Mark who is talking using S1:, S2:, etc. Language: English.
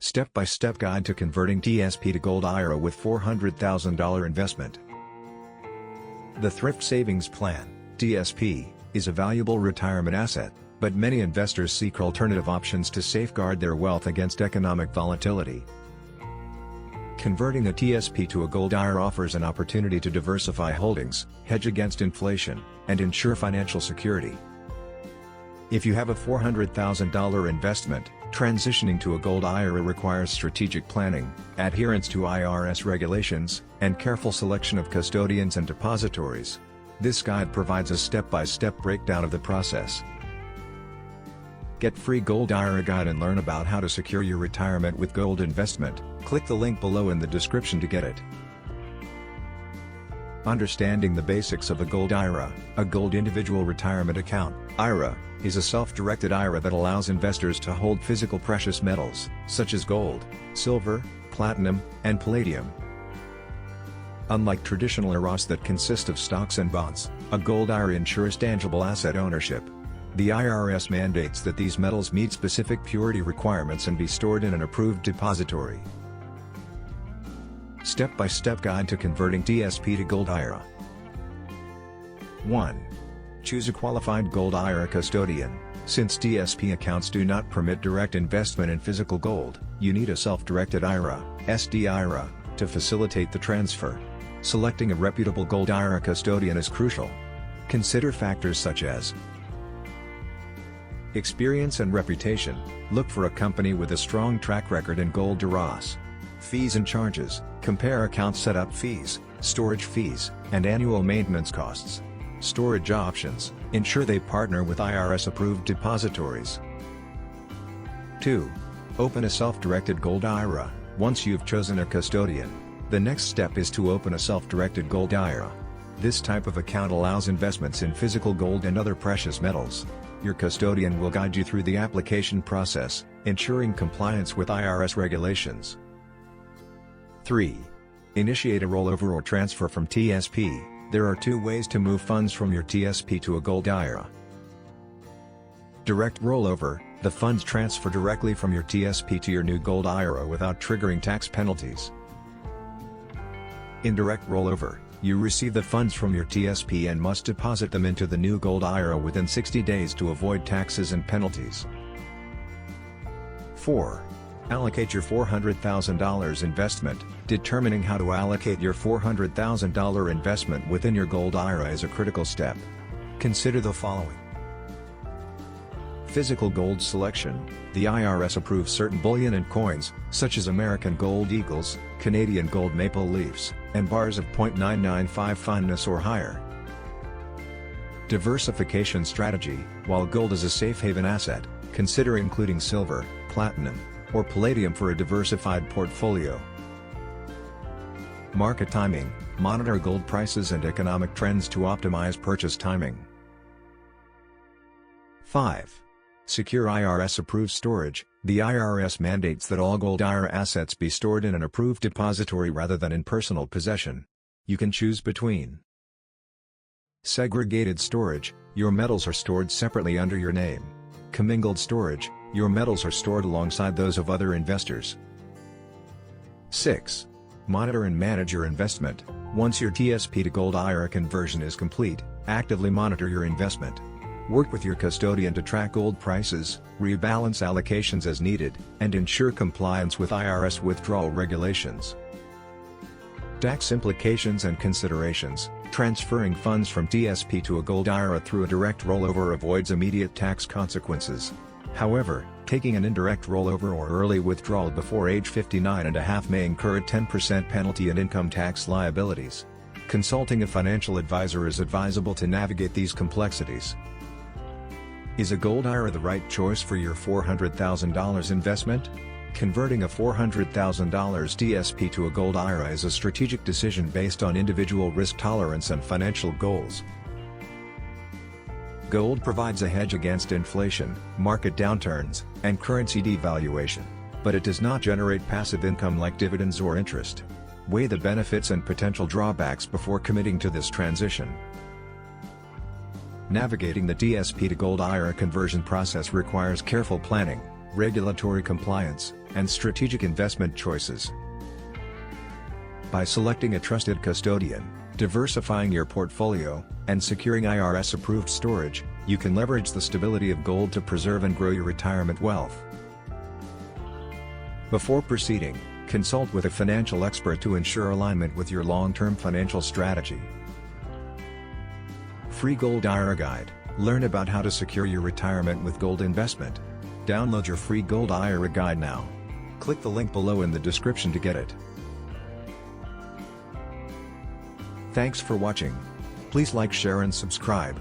S1: Step-by-step guide to converting TSP to Gold IRA with $400,000 investment. The Thrift Savings Plan, TSP, is a valuable retirement asset, but many investors seek alternative options to safeguard their wealth against economic volatility. Converting a TSP to a Gold IRA offers an opportunity to diversify holdings, hedge against inflation, and ensure financial security. If you have a $400,000 investment, transitioning to a Gold IRA requires strategic planning, adherence to IRS regulations, and careful selection of custodians and depositories. This guide provides a step-by-step breakdown of the process. Get free Gold IRA guide and learn about how to secure your retirement with gold investment. Click the link below in the description to get it. Understanding the basics of a Gold IRA. A Gold Individual Retirement Account, IRA, is a self-directed IRA that allows investors to hold physical precious metals, such as gold, silver, platinum, and palladium. Unlike traditional IRAs that consist of stocks and bonds, a Gold IRA ensures tangible asset ownership. The IRS mandates that these metals meet specific purity requirements and be stored in an approved depository. Step-by-step guide to converting TSP to Gold IRA. 1. Choose a qualified Gold IRA custodian. Since TSP accounts do not permit direct investment in physical gold, you need a self-directed IRA, SD IRA, to facilitate the transfer. Selecting a reputable Gold IRA custodian is crucial. Consider factors such as experience and reputation. Look for a company with a strong track record in gold IRAs. Fees and charges. Compare account setup fees, storage fees, and annual maintenance costs. Storage options. Ensure they partner with IRS-approved depositories. 2. Open a self-directed Gold IRA. Once you've chosen a custodian, the next step is to open a self-directed Gold IRA. This type of account allows investments in physical gold and other precious metals. Your custodian will guide you through the application process, ensuring compliance with IRS regulations. 3. Initiate a rollover or transfer from TSP. There are two ways to move funds from your TSP to a Gold IRA. Direct rollover. The funds transfer directly from your TSP to your new Gold IRA without triggering tax penalties. Indirect rollover. You receive the funds from your TSP and must deposit them into the new Gold IRA within 60 days to avoid taxes and penalties. 4. Allocate your $400,000 investment. Determining how to allocate your $400,000 investment within your Gold IRA is a critical step. Consider the following. Physical gold selection. The IRS approves certain bullion and coins, such as American Gold Eagles, Canadian Gold Maple Leafs, and bars of .995 fineness or higher. Diversification strategy. While gold is a safe haven asset, consider including silver, platinum, or palladium for a diversified portfolio. Market timing. Monitor gold prices and economic trends to optimize purchase timing. 5. Secure IRS-approved storage. The IRS mandates that all Gold IRA assets be stored in an approved depository rather than in personal possession. You can choose between segregated storage. Your metals are stored separately under your name. Commingled storage. Your metals are stored alongside those of other investors. 6. Monitor and manage your investment. Once your TSP to Gold IRA conversion is complete, actively monitor your investment. Work with your custodian to track gold prices, rebalance allocations as needed, and ensure compliance with IRS withdrawal regulations. Tax implications and considerations. Transferring funds from TSP to a Gold IRA through a direct rollover avoids immediate tax consequences. However, taking an indirect rollover or early withdrawal before age 59.5 may incur a 10% penalty and income tax liabilities. Consulting a financial advisor is advisable to navigate these complexities. Is a Gold IRA the right choice for your $400,000 investment? Converting a $400,000 TSP to a Gold IRA is a strategic decision based on individual risk tolerance and financial goals. Gold provides a hedge against inflation, market downturns, and currency devaluation, but it does not generate passive income like dividends or interest. Weigh the benefits and potential drawbacks before committing to this transition. Navigating the TSP to Gold IRA conversion process requires careful planning, regulatory compliance, and strategic investment choices. By selecting a trusted custodian, diversifying your portfolio, and securing IRS-approved storage, you can leverage the stability of gold to preserve and grow your retirement wealth. Before proceeding, consult with a financial expert to ensure alignment with your long-term financial strategy. Free Gold IRA Guide. Learn about how to secure your retirement with gold investment. Download your free Gold IRA Guide now. Click the link below in the description to get it. Thanks for watching. Please like, share and subscribe.